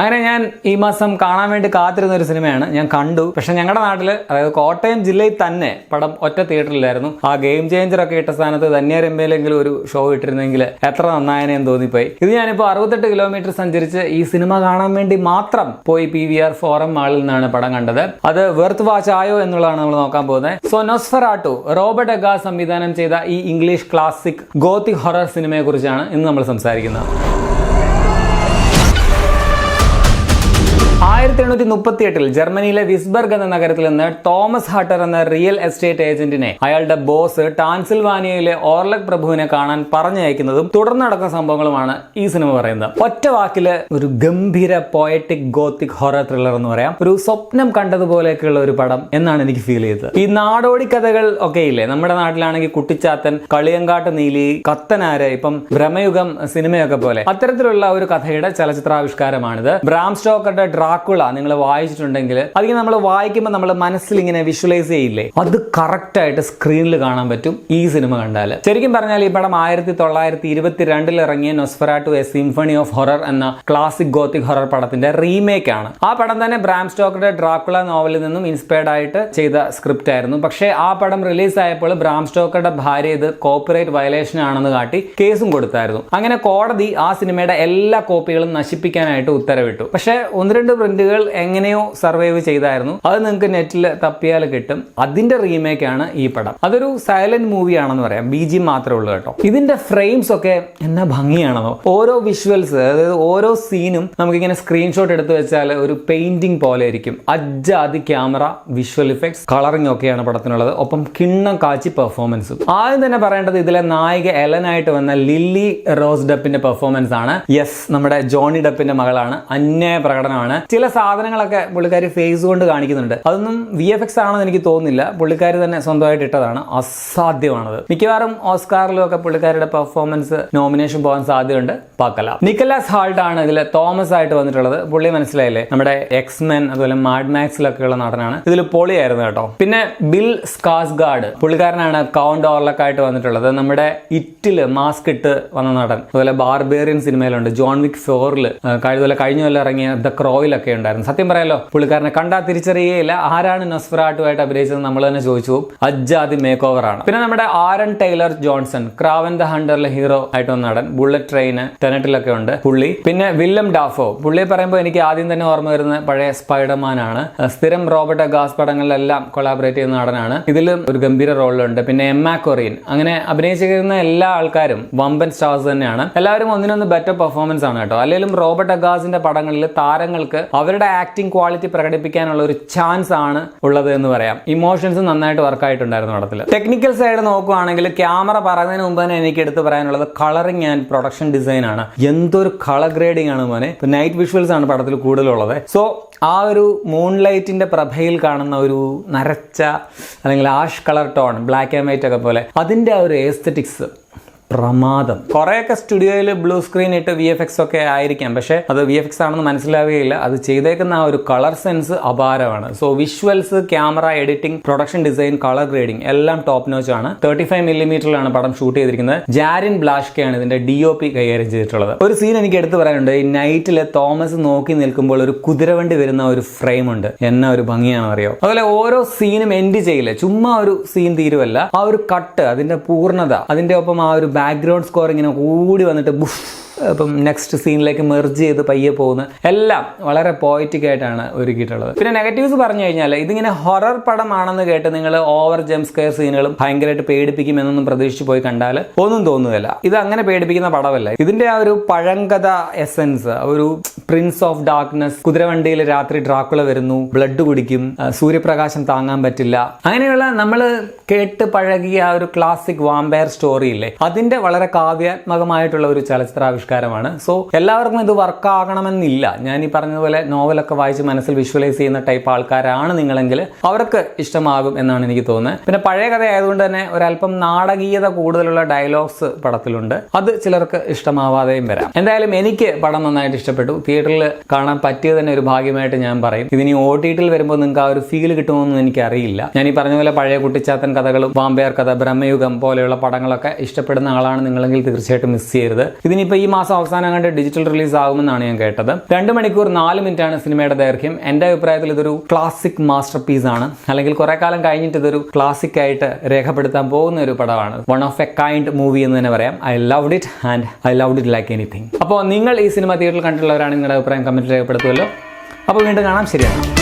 അങ്ങനെ ഞാൻ ഈ മാസം കാണാൻ വേണ്ടി കാത്തിരുന്ന ഒരു സിനിമയാണ്. ഞാൻ കണ്ടു. പക്ഷെ ഞങ്ങളുടെ നാട്ടിൽ, അതായത് കോട്ടയം ജില്ലയിൽ തന്നെ പടം ഒറ്റ തിയേറ്ററിലായിരുന്നു. ആ ഗെയിം ചേഞ്ചർ ഒക്കെ ഇട്ട സ്ഥാനത്ത് ധന്യാരമ്പയിലെങ്കിലും ഒരു ഷോ ഇട്ടിരുന്നെങ്കിൽ എത്ര നന്നായനെന്ന് തോന്നിപ്പോയി. ഇത് ഞാനിപ്പോൾ 68 കിലോമീറ്റർ സഞ്ചരിച്ച് ഈ സിനിമ കാണാൻ വേണ്ടി മാത്രം പോയി PVR ഫോറം മാളിൽ നിന്നാണ് പടം കണ്ടത്. അത് വെർത്ത് വാച്ച് ആയോ എന്നുള്ളതാണ് നമ്മൾ നോക്കാൻ പോകുന്നത്. സോ നോസ്ഫെറാട്ടു, റോബർട്ട് എഗാസ് സംവിധാനം ചെയ്ത ഈ ഇംഗ്ലീഷ് ക്ലാസിക് ഗോത്തിക് ഹൊറർ സിനിമയെ കുറിച്ചാണ് ഇന്ന് നമ്മൾ സംസാരിക്കുന്നത്. 1838 ജർമ്മനിയിലെ വിസ്ബർഗ് എന്ന നഗരത്തിൽ നിന്ന് തോമസ് ഹട്ടർ എന്ന റിയൽ എസ്റ്റേറ്റ് ഏജന്റിനെ അയാളുടെ ബോസ് ടാൻസിൽവാനിയയിലെ ഓർലക് പ്രഭുവിനെ കാണാൻ പറഞ്ഞയക്കുന്നതും തുടർന്ന് നടക്കുന്ന സംഭവങ്ങളുമാണ് ഈ സിനിമ പറയുന്നത്. ഒറ്റ വാക്കില് ഒരു ഗംഭീര പോയറ്റിക് ഗോത്തിക് ഹൊറർ ത്രില്ലർ എന്ന് പറയാം. ഒരു സ്വപ്നം കണ്ടതുപോലെയൊക്കെയുള്ള ഒരു പടം എന്നാണ് എനിക്ക് ഫീൽ ചെയ്തത്. ഈ നാടോടി കഥകൾ ഒക്കെ ഇല്ലേ, നമ്മുടെ നാട്ടിലാണെങ്കിൽ കുട്ടിച്ചാത്തൻ, കളിയങ്കാട്ട് നീലി, കത്തനാര്, ഇപ്പം ഭ്രമയുഗം സിനിമയൊക്കെ പോലെ അത്തരത്തിലുള്ള ഒരു കഥയുടെ ചലച്ചിത്രാവിഷ്കാരമാണിത്. ബ്രാം സ്റ്റോക്കറുടെ ഡ്രാക്കുള നിങ്ങൾ വായിച്ചിട്ടുണ്ടെങ്കിൽ അധികം നമ്മൾ വായിക്കുമ്പോൾ നമ്മൾ മനസ്സിൽ ഇങ്ങനെ വിഷ്വലൈസ് ചെയ്യില്ലേ, അത് കറക്റ്റ് ആയിട്ട് സ്ക്രീനിൽ കാണാൻ പറ്റും ഈ സിനിമ കണ്ടാൽ. ശരിക്കും പറഞ്ഞാൽ ഈ പടം 1922 ഇറങ്ങിയ നോസ്ഫെറാട്ടു എ സിംഫണി ഓഫ് ഹൊറർ എന്ന ക്ലാസിക് ഗോത്തിക് ഹൊറർ പടത്തിന്റെ റീമേക്ക് ആണ്. ആ പടം തന്നെ ബ്രാം സ്റ്റോക്കറുടെ ഡ്രാക്കുള നോവലിൽ നിന്നും ഇൻസ്പയർഡ് ആയിട്ട് ചെയ്ത സ്ക്രിപ്റ്റ് ആയിരുന്നു. പക്ഷേ ആ പടം റിലീസ് ആയപ്പോൾ ബ്രാം സ്റ്റോക്കറുടെ ഭാര്യ ഇത് കോപ്പിറൈറ്റ് വയലേഷൻ ആണെന്ന് കാട്ടി കേസും കൊടുത്തായിരുന്നു. അങ്ങനെ കോടതി ആ സിനിമയുടെ എല്ലാ കോപ്പികളും നശിപ്പിക്കാനായിട്ട് ഉത്തരവിട്ടു. പക്ഷേ 1-2 പ്രിന്റുകൾ എങ്ങനെയോ സർവൈവ് ചെയ്തായിരുന്നു. അത് നിങ്ങൾക്ക് നെറ്റിൽ തപ്പിയാൽ കിട്ടും. അതിന്റെ റീമേക്ക് ആണ് ഈ പടം. അതൊരു സൈലന്റ് മൂവി ആണെന്ന് പറയാം. BG മാത്രമേ ഉള്ളൂ കേട്ടോ. ഇതിന്റെ ഫ്രെയിംസ് ഒക്കെ എന്നാ ഭംഗിയാണെന്നോ. ഓരോ വിഷ്വൽസ്, അതായത് ഓരോ സീനും നമുക്കിങ്ങനെ സ്ക്രീൻഷോട്ട് എടുത്ത് വെച്ചാൽ ഒരു പെയിന്റിംഗ് പോലെ ആയിരിക്കും. അജ്ജാതി ക്യാമറ, വിഷ്വൽ ഇഫക്ട്സ്, കളറിംഗ് ഒക്കെയാണ് പടത്തിനുള്ളത്. ഒപ്പം കിണ്ണം കാച്ചി പെർഫോമൻസും. ആദ്യം തന്നെ പറയേണ്ടത് ഇതിലെ നായിക എലനായിട്ട് വന്ന ലില്ലി റോസ് ഡപ്പിന്റെ പെർഫോമൻസ് ആണ്. യെസ്, നമ്മുടെ ജോണി ഡപ്പിന്റെ മകളാണ്. അന്യായ പ്രകടനമാണ്. ചില സാധനങ്ങളൊക്കെ പുള്ളിക്കാരി ഫേസ് കൊണ്ട് കാണിക്കുന്നുണ്ട്. അതൊന്നും VFX ആണെന്ന് എനിക്ക് തോന്നുന്നില്ല. പുള്ളിക്കാരി തന്നെ സ്വന്തമായിട്ട് ഇട്ടതാണ്. അസാധ്യമാണത്. മിക്കവാറും ഓസ്കാറിലും ഒക്കെ പുള്ളിക്കാരുടെ പെർഫോമൻസ് നോമിനേഷൻ പോകാൻ സാധ്യതയുണ്ട്. പാക്കല. നിക്കലാസ് ഹാൾട്ട് ആണ് ഇതിൽ തോമസ് ആയിട്ട് വന്നിട്ടുള്ളത്. പുള്ളി മനസ്സിലായില്ലേ, നമ്മുടെ എക്സ്മെൻ അതുപോലെ മാഡ് മാക്സിലൊക്കെ ഉള്ള നടനാണ്. ഇതിൽ പൊളിയായിരുന്നു കേട്ടോ. പിന്നെ ബിൽ സ്കാസ്ഗാർഡ്, പുള്ളിക്കാരനാണ് കൗണ്ട് ഓർലക് ആയിട്ട് വന്നിട്ടുള്ളത്. നമ്മുടെ ഇറ്റില് മാസ്ക് ഇട്ട് വന്ന നടൻ. അതുപോലെ ബാർബേറിയൻ സിനിമയിലുണ്ട്. ജോൺ വിക് 4 കഴിഞ്ഞ കൊല്ലം ഇറങ്ങിയ ദ ക്രോയിലൊക്കെ ഉണ്ടായിരുന്നു. സത്യം പറയാലോ, പുള്ളിക്കാരനെ കണ്ടാൽ തിരിച്ചറിയുകയില്ല. ആരാണ് നോസ്ഫെറാട്ടുമായിട്ട് അഭിനയിച്ചത് നമ്മൾ തന്നെ ചോദിച്ചു പോകും. അജ്ജാതി മേക്ക് ഓവർ ആണ്. പിന്നെ നമ്മുടെ Aaron Taylor Johnson, Kraven the ഹണ്ടറിലെ ഹീറോ ആയിട്ട് വന്ന നടൻ. ബുള്ളറ്റ് ട്രെയിൻ, ടെനറ്റിലൊക്കെ ഉണ്ട് പുള്ളി. പിന്നെ വില്ലം ഡാഫോ, പുള്ളിയെ പറയുമ്പോൾ എനിക്ക് ആദ്യം തന്നെ ഓർമ്മ വരുന്നത് പഴയ സ്പൈഡർമാൻ ആണ്. സ്ഥിരം റോബർട്ട് എഗാസ് പടങ്ങളിലെല്ലാം കൊളാബറേറ്റ് ചെയ്യുന്ന നടനാണ്. ഇതിലും ഒരു ഗംഭീര റോളിലുണ്ട്. പിന്നെ എമ്മ കൊറിയൻ, അങ്ങനെ അഭിനയിച്ചിരിക്കുന്ന എല്ലാ ആൾക്കാരും വമ്പൻ സ്റ്റാർസ് തന്നെയാണ്. എല്ലാവരും ഒന്നിനൊന്ന് ബെറ്റർ പെർഫോമൻസ് ആണ് കേട്ടോ. അല്ലെങ്കിലും റോബർട്ട് എഗാസിന്റെ പടങ്ങളിൽ താരങ്ങൾക്ക് അവരുടെ ആക്ടിംഗ് ക്വാളിറ്റി പ്രകടിപ്പിക്കാനുള്ള ഒരു ചാൻസ് ആണ് ഉള്ളത് എന്ന് പറയാം. ഇമോഷൻസ് നന്നായിട്ട് വർക്ക് ആയിട്ടുണ്ടായിരുന്നു പടത്തിൽ. ടെക്നിക്കൽ സൈഡ് നോക്കുകയാണെങ്കിൽ ക്യാമറ പറയുന്നതിന് മുമ്പ് തന്നെ എനിക്ക് എടുത്ത് പറയാനുള്ളത് കളറിംഗ് ആൻഡ് പ്രൊഡക്ഷൻ ഡിസൈൻ ആണ്. എന്തൊരു കളർ ഗ്രേഡിംഗ് ആണ് മോനെ. നൈറ്റ് വിഷ്വൽസ് ആണ് പടത്തിൽ കൂടുതലുള്ളത്. സോ ആ ഒരു മൂൺലൈറ്റിന്റെ പ്രഭയിൽ കാണുന്ന ഒരു നരച്ച അല്ലെങ്കിൽ ash colour tone, black and white ഒക്കെ പോലെ, അതിന്റെ ആ ഒരു എസ്തെറ്റിക്സ് പ്രമാദം. കുറെയൊക്കെ സ്റ്റുഡിയോയിൽ ബ്ലൂ സ്ക്രീൻ ഇട്ട് VFX ഒക്കെ ആയിരിക്കാം, പക്ഷെ അത് VFX ആണെന്ന് മനസ്സിലാവുകയില്ല. അത് ചെയ്തേക്കുന്ന ആ ഒരു കളർ സെൻസ് അപാരമാണ്. So visuals, camera, editing, production design, colour grading എല്ലാം ടോപ്പ് നോച്ച് ആണ്. 35mm പടം ഷൂട്ട് ചെയ്തിരിക്കുന്നത്. ജാരിൻ ബ്ലാഷ്കയാണ് ഇതിന്റെ DOP കൈകാര്യം ചെയ്തിട്ടുള്ളത്. ഒരു സീൻ എനിക്ക് എടുത്തു പറയാനുണ്ട്. ഈ നൈറ്റില് തോമസ് നോക്കി നിൽക്കുമ്പോൾ ഒരു കുതിരവണ്ടി വരുന്ന ഒരു ഫ്രെയിം ഉണ്ട്. എന്നാ ഒരു ഭംഗിയാണെന്ന് അറിയോ. അതുപോലെ ഓരോ സീനും എൻഡ് ചെയ്യില്ല, ചുമ്മാ ഒരു സീൻ തീരുവല്ല. ആ ഒരു കട്ട്, അതിന്റെ പൂർണ്ണത, അതിന്റെ ഒപ്പം ആ ഒരു ബാക്ക്ഗ്രൗണ്ട് സ്കോർ ഇങ്ങനെ കൂടി വന്നിട്ട് ഇപ്പം നെക്സ്റ്റ് സീനിലേക്ക് മെർജ് ചെയ്ത് പയ്യെ പോകുന്ന എല്ലാം വളരെ പോയറ്റിക് ആയിട്ടാണ് ഒരുക്കിയിട്ടുള്ളത്. പിന്നെ നെഗറ്റീവ്സ് പറഞ്ഞു കഴിഞ്ഞാൽ ഇതിങ്ങനെ ഹൊറർ പടമാണെന്ന് കേട്ട് നിങ്ങൾ ഓവർ ജംപ് സ്കെയർ സീനുകളും ഭയങ്കരമായിട്ട് പേടിപ്പിക്കും എന്നൊന്നും പ്രതീക്ഷിച്ച് പോയി കണ്ടാൽ ഒന്നും തോന്നുകയില്ല. ഇത് അങ്ങനെ പേടിപ്പിക്കുന്ന പടമല്ല. ഇതിന്റെ ആ ഒരു പഴങ്കഥ എസെൻസ്, ഒരു പ്രിൻസ് ഓഫ് ഡാർക്ക്നെസ്, കുതിരവണ്ടിയിൽ രാത്രി ഡ്രാക്കുള വരുന്നു, ബ്ലഡ് കുടിക്കും, സൂര്യപ്രകാശം താങ്ങാൻ പറ്റില്ല, അങ്ങനെയുള്ള നമ്മൾ കേട്ട് പഴകിയ ആ ഒരു ക്ലാസിക് വാമ്പയർ സ്റ്റോറി ഇല്ലേ, അതിന്റെ വളരെ കാവ്യാത്മകമായിട്ടുള്ള ഒരു ചലച്ചിത്രാവിഷ്കാരം ആവിഷ്കാരമാണ്. സോ എല്ലാവർക്കും ഇത് വർക്ക് ആകണമെന്നില്ല. ഞാൻ ഈ പറഞ്ഞതുപോലെ നോവലൊക്കെ വായിച്ച് മനസ്സിൽ വിഷ്വലൈസ് ചെയ്യുന്ന ടൈപ്പ് ആൾക്കാരാണ് നിങ്ങളെങ്കിൽ അവർക്ക് ഇഷ്ടമാകും എന്നാണ് എനിക്ക് തോന്നുന്നത്. പിന്നെ പഴയ കഥ ആയതുകൊണ്ട് തന്നെ ഒരല്പം നാടകീയത കൂടുതലുള്ള ഡയലോഗ്സ് പടത്തിലുണ്ട്. അത് ചിലർക്ക് ഇഷ്ടമാവാതെയും വരാം. എന്തായാലും എനിക്ക് പടം നന്നായിട്ട് ഇഷ്ടപ്പെട്ടു. തിയേറ്ററിൽ കാണാൻ പറ്റിയത് തന്നെ ഒരു ഭാഗ്യമായിട്ട് ഞാൻ പറയും. ഇതിനി OTT-ൽ വരുമ്പോൾ നിങ്ങൾക്ക് ആ ഒരു ഫീൽ കിട്ടുമെന്ന് എനിക്കറിയില്ല. ഞാൻ ഈ പറഞ്ഞ പോലെ പഴയ കുട്ടിച്ചാത്തൻ കഥകളും വാമ്പയർ കഥ, ബ്രഹ്മയുഗം പോലെയുള്ള പടങ്ങളൊക്കെ ഇഷ്ടപ്പെടുന്ന ആളാണ് നിങ്ങളെങ്കിൽ തീർച്ചയായിട്ടും മിസ് ചെയ്യരുത്. ഇതിനിപ്പോൾ ഈ മാസം അവസാനം കണ്ട് ഡിജിറ്റൽ റിലീസ് ആകുമെന്നാണ് ഞാൻ കേട്ടത്. 2 മണിക്കൂർ 4 മിനിറ്റാണ് സിനിമയുടെ ദൈർഘ്യം. എൻ്റെ അഭിപ്രായത്തിൽ ഇതൊരു ക്ലാസിക് മാസ്റ്റർ പീസ് ആണ്. അല്ലെങ്കിൽ കുറെ കാലം കഴിഞ്ഞിട്ട് ഇതൊരു ക്ലാസിക് ആയിട്ട് രേഖപ്പെടുത്താൻ പോകുന്ന ഒരു പടമാണ്. One of A kind movie എന്ന് തന്നെ പറയാം. I loved it and I loved it like anything. അപ്പോൾ നിങ്ങൾ ഈ സിനിമ തിയേറ്ററിൽ കണ്ടിട്ടുള്ളവരാണ് നിങ്ങളുടെ അഭിപ്രായം കമൻറ്റ് രേഖപ്പെടുത്തുമല്ലോ. അപ്പോൾ വീണ്ടും കാണാം. ശരിയാണ്.